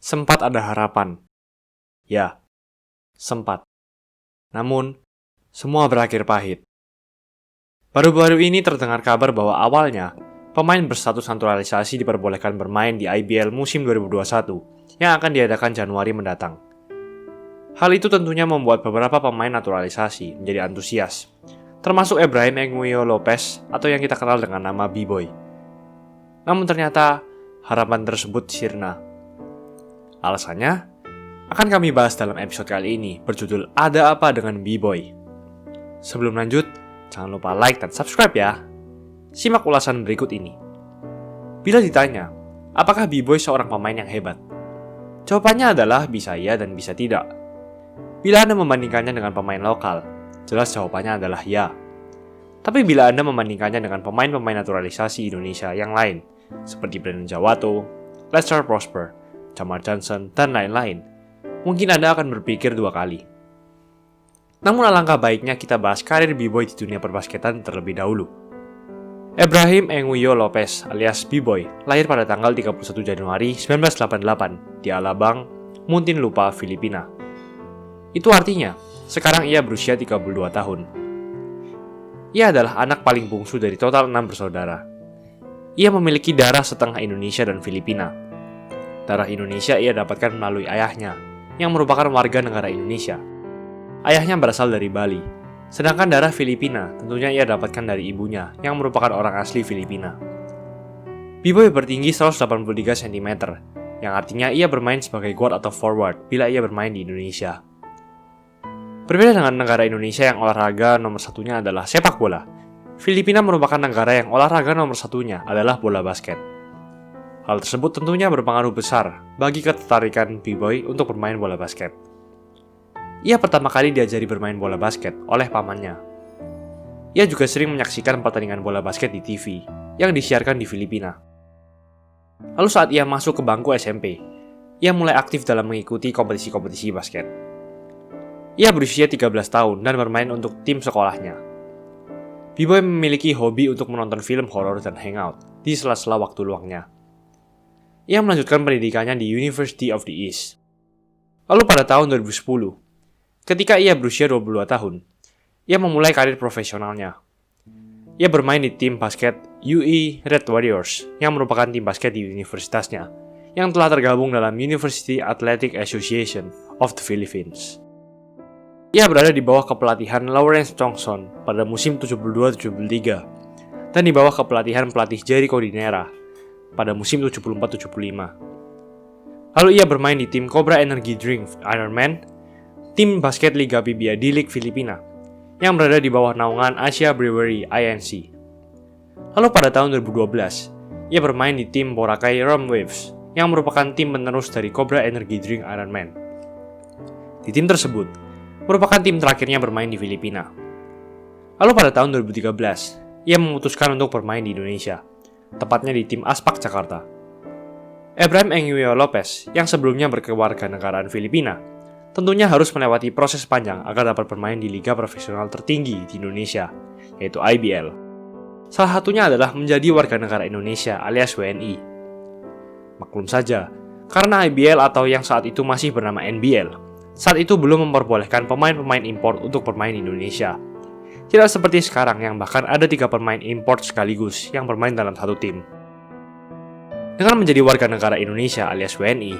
Sempat ada harapan. Ya, sempat. Namun, semua berakhir pahit. Baru-baru ini terdengar kabar bahwa awalnya, pemain berstatus naturalisasi diperbolehkan bermain di IBL musim 2021 yang akan diadakan Januari mendatang. Hal itu tentunya membuat beberapa pemain naturalisasi menjadi antusias, termasuk Ibrahim Enguio Lopez atau yang kita kenal dengan nama B-Boy. Namun ternyata, harapan tersebut sirna. Alasannya, akan kami bahas dalam episode kali ini berjudul Ada Apa Dengan B-Boy. Sebelum lanjut, jangan lupa like dan subscribe ya. Simak ulasan berikut ini. Bila ditanya, apakah B-Boy seorang pemain yang hebat? Jawabannya adalah bisa iya dan bisa tidak. Bila Anda membandingkannya dengan pemain lokal, jelas jawabannya adalah ya. Tapi bila Anda membandingkannya dengan pemain-pemain naturalisasi Indonesia yang lain, seperti Brandon Jawato, Lester Prosper, Jamar Johnson, dan lain-lain, mungkin Anda akan berpikir dua kali. Namun alangkah baiknya kita bahas karir B-Boy di dunia perbasketan terlebih dahulu. Ibrahim Enguio Lopez alias B-Boy lahir pada tanggal 31 Januari 1988 di Alabang, Muntinlupa, Filipina. Itu artinya, sekarang ia berusia 32 tahun. Ia adalah anak paling bungsu dari total 6 bersaudara. Ia memiliki darah setengah Indonesia dan Filipina. Darah Indonesia ia dapatkan melalui ayahnya, yang merupakan warga negara Indonesia. Ayahnya berasal dari Bali, sedangkan darah Filipina tentunya ia dapatkan dari ibunya, yang merupakan orang asli Filipina. B-Boy bertinggi 183 cm, yang artinya ia bermain sebagai guard atau forward bila ia bermain di Indonesia. Berbeda dengan negara Indonesia yang olahraga nomor satunya adalah sepak bola, Filipina merupakan negara yang olahraga nomor satunya adalah bola basket. Hal tersebut tentunya berpengaruh besar bagi ketertarikan B-Boy untuk bermain bola basket. Ia pertama kali diajari bermain bola basket oleh pamannya. Ia juga sering menyaksikan pertandingan bola basket di TV yang disiarkan di Filipina. Lalu saat ia masuk ke bangku SMP, ia mulai aktif dalam mengikuti kompetisi-kompetisi basket. Ia berusia 13 tahun dan bermain untuk tim sekolahnya. B-Boy memiliki hobi untuk menonton film horor dan hangout di sela-sela waktu luangnya. Ia melanjutkan pendidikannya di University of the East. Lalu pada tahun 2010, ketika ia berusia 22 tahun, ia memulai karir profesionalnya. Ia bermain di tim basket UE Red Warriors, yang merupakan tim basket di universitasnya, yang telah tergabung dalam University Athletic Association of the Philippines. Ia berada di bawah kepelatihan Lawrence Johnson pada musim 72-73, dan di bawah kepelatihan pelatih Jerry Cordinera pada musim 74-75. Lalu ia bermain di tim Cobra Energy Drink Ironman, tim basket Liga PBA D-League Filipina, yang berada di bawah naungan Asia Brewery Inc. Lalu pada tahun 2012, ia bermain di tim Boracay Rum Waves, yang merupakan tim penerus dari Cobra Energy Drink Ironman. Di tim tersebut, merupakan tim terakhirnya bermain di Filipina. Lalu pada tahun 2013, ia memutuskan untuk bermain di Indonesia, tepatnya di tim Aspak Jakarta. Ibrahim Enguio Lopez, yang sebelumnya berkewarganegaraan Filipina, tentunya harus melewati proses panjang agar dapat bermain di liga profesional tertinggi di Indonesia, yaitu IBL. Salah satunya adalah menjadi warga negara Indonesia alias WNI. Maklum saja, karena IBL atau yang saat itu masih bernama NBL, saat itu belum memperbolehkan pemain-pemain import untuk bermain di Indonesia. Tidak seperti sekarang yang bahkan ada 3 pemain import sekaligus yang bermain dalam satu tim. Dengan menjadi warga negara Indonesia alias WNI,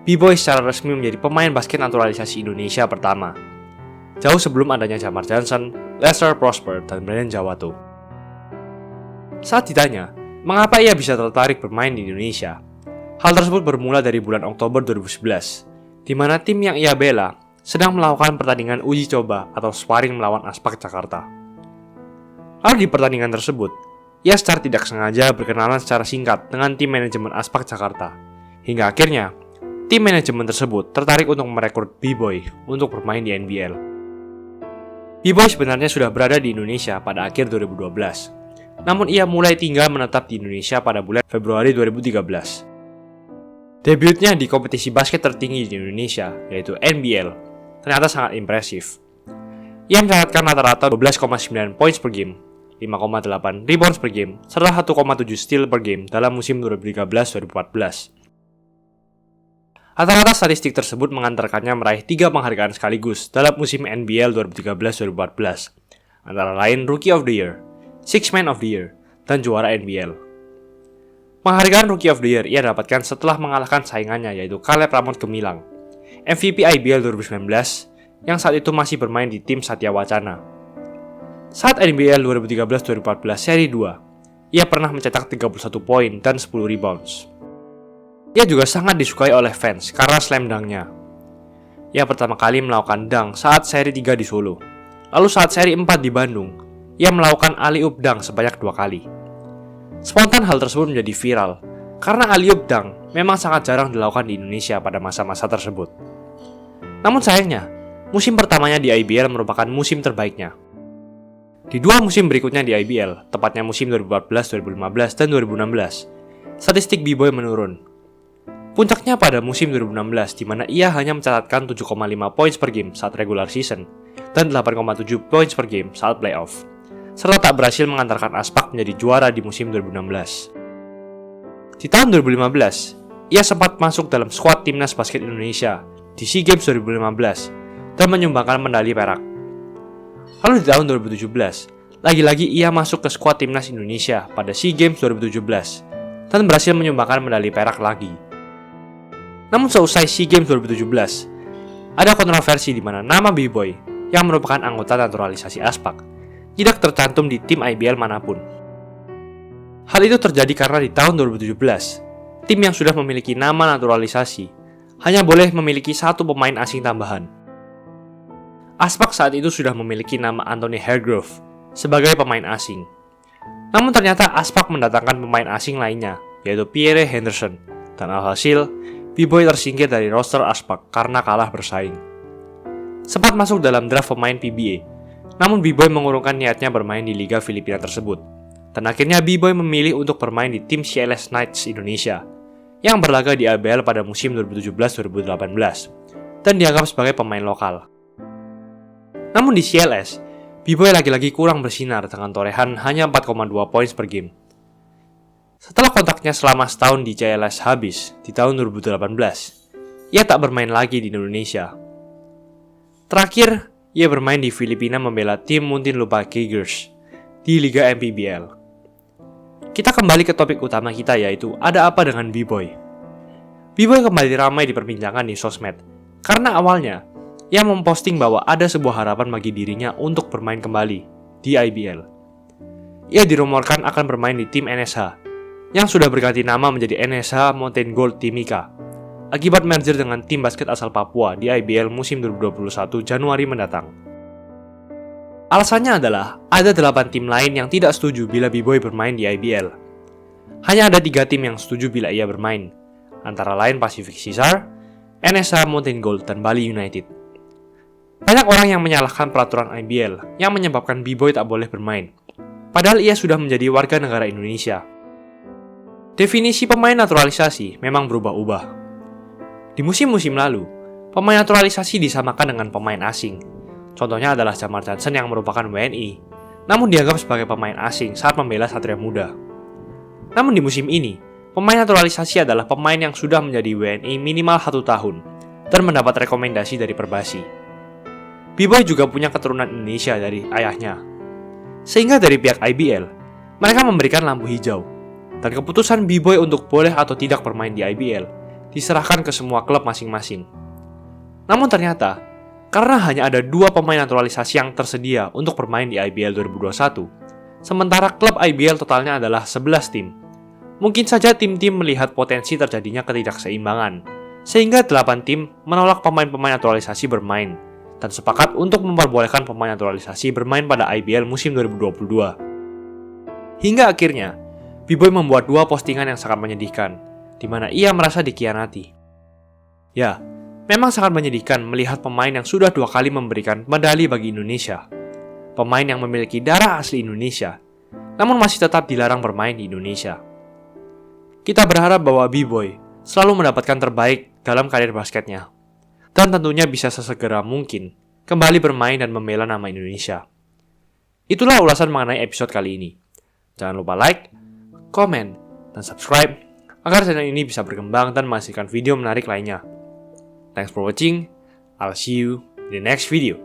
B-Boy secara resmi menjadi pemain basket naturalisasi Indonesia pertama, jauh sebelum adanya Jamar Johnson, Lester Prosper, dan Brandon Jawato. Saat ditanya, mengapa ia bisa tertarik bermain di Indonesia? Hal tersebut bermula dari bulan Oktober 2011, di mana tim yang ia bela sedang melakukan pertandingan uji coba atau sparring melawan Aspak Jakarta. Lalu di pertandingan tersebut, ia secara tidak sengaja berkenalan secara singkat dengan tim manajemen Aspak Jakarta, hingga akhirnya tim manajemen tersebut tertarik untuk merekrut B-Boy untuk bermain di NBL. B-Boy sebenarnya sudah berada di Indonesia pada akhir 2012, namun ia mulai tinggal menetap di Indonesia pada bulan Februari 2013. Debutnya di kompetisi basket tertinggi di Indonesia, yaitu NBL, ternyata sangat impresif. Ia mencatatkan rata-rata 12,9 points per game, 5,8 rebounds per game, serta 1,7 steal per game dalam musim 2013-2014. Rata-rata statistik tersebut mengantarkannya meraih 3 penghargaan sekaligus dalam musim NBL 2013-2014, antara lain Rookie of the Year, Sixth Man of the Year, dan juara NBL. Penghargaan Rookie of the Year ia dapatkan setelah mengalahkan saingannya yaitu Caleb Ramon Gemilang, MVP IBL 2019 yang saat itu masih bermain di tim Satya Wacana. Saat NBL 2013-2014 seri 2, ia pernah mencetak 31 poin dan 10 rebounds. Ia juga sangat disukai oleh fans karena slam dunk-nya. Ia pertama kali melakukan dunk saat seri 3 di Solo. Lalu saat seri 4 di Bandung, ia melakukan alley-oop dunk sebanyak 2 kali. Spontan hal tersebut menjadi viral karena alley-oop dunk memang sangat jarang dilakukan di Indonesia pada masa-masa tersebut. Namun sayangnya, musim pertamanya di IBL merupakan musim terbaiknya. Di 2 musim berikutnya di IBL, tepatnya musim 2014, 2015, dan 2016, statistik B-Boy menurun. Puncaknya pada musim 2016, di mana ia hanya mencatatkan 7,5 points per game saat regular season dan 8,7 points per game saat playoff, serta tak berhasil mengantarkan Aspak menjadi juara di musim 2016. Di tahun 2015, ia sempat masuk dalam skuad timnas basket Indonesia di SEA Games 2015 dan menyumbangkan medali perak. Lalu di tahun 2017, lagi-lagi ia masuk ke skuad timnas Indonesia pada SEA Games 2017 dan berhasil menyumbangkan medali perak lagi. Namun seusai SEA Games 2017, ada kontroversi di mana nama B-Boy yang merupakan anggota naturalisasi Aspak tidak tercantum di tim IBL manapun. Hal itu terjadi karena di tahun 2017, tim yang sudah memiliki nama naturalisasi hanya boleh memiliki 1 pemain asing tambahan. Aspak saat itu sudah memiliki nama Anthony Hargrove sebagai pemain asing. Namun ternyata Aspak mendatangkan pemain asing lainnya, yaitu Pierre Henderson, dan alhasil B-Boy tersingkir dari roster Aspak karena kalah bersaing. Sempat masuk dalam draft pemain PBA, namun B-Boy mengurungkan niatnya bermain di Liga Filipina tersebut. Dan akhirnya B-Boy memilih untuk bermain di tim CLS Knights Indonesia, yang berlaga di IBL pada musim 2017-2018, dan dianggap sebagai pemain lokal. Namun di CLS, B-Boy lagi-lagi kurang bersinar dengan torehan hanya 4,2 points per game. Setelah kontraknya selama setahun di CLS habis di tahun 2018, ia tak bermain lagi di Indonesia. Terakhir, ia bermain di Filipina membela tim Muntinlupa Tigers di Liga MPBL. Kita kembali ke topik utama kita, yaitu ada apa dengan B-Boy. B-Boy kembali ramai diperbincangkan di sosmed karena awalnya ia memposting bahwa ada sebuah harapan bagi dirinya untuk bermain kembali di IBL. Ia dirumorkan akan bermain di tim NSH yang sudah berganti nama menjadi NSH Mountain Gold Timika akibat merger dengan tim basket asal Papua di IBL musim 2021 Januari mendatang. Alasannya adalah ada 8 tim lain yang tidak setuju bila B-Boy bermain di IBL. Hanya ada 3 tim yang setuju bila ia bermain, antara lain Pacific Caesar, NSH Mountain Gold, dan Bali United. Banyak orang yang menyalahkan peraturan IBL yang menyebabkan B-Boy tak boleh bermain, padahal ia sudah menjadi warga negara Indonesia. Definisi pemain naturalisasi memang berubah-ubah. Di musim-musim lalu, pemain naturalisasi disamakan dengan pemain asing. Contohnya adalah Jamar Johnson yang merupakan WNI, namun dianggap sebagai pemain asing saat membela Satria Muda. Namun di musim ini, pemain naturalisasi adalah pemain yang sudah menjadi WNI minimal 1 tahun dan mendapat rekomendasi dari Perbasi. B-Boy juga punya keturunan Indonesia dari ayahnya. Sehingga dari pihak IBL, mereka memberikan lampu hijau. Dan keputusan B-Boy untuk boleh atau tidak bermain di IBL diserahkan ke semua klub masing-masing. Namun ternyata, karena hanya ada 2 pemain naturalisasi yang tersedia untuk bermain di IBL 2021, sementara klub IBL totalnya adalah 11 tim, mungkin saja tim-tim melihat potensi terjadinya ketidakseimbangan, sehingga 8 tim menolak pemain-pemain naturalisasi bermain, dan sepakat untuk memperbolehkan pemain naturalisasi bermain pada IBL musim 2022. Hingga akhirnya, B-Boy membuat 2 postingan yang sangat menyedihkan, di mana ia merasa dikhianati. Ya, memang sangat menyedihkan melihat pemain yang sudah 2 kali memberikan medali bagi Indonesia. Pemain yang memiliki darah asli Indonesia, namun masih tetap dilarang bermain di Indonesia. Kita berharap bahwa B-Boy selalu mendapatkan terbaik dalam karir basketnya, dan tentunya bisa sesegera mungkin kembali bermain dan membela nama Indonesia. Itulah ulasan mengenai episode kali ini. Jangan lupa like, komen, dan subscribe agar channel ini bisa berkembang dan menghasilkan video menarik lainnya. Thanks for watching. I'll see you in the next video.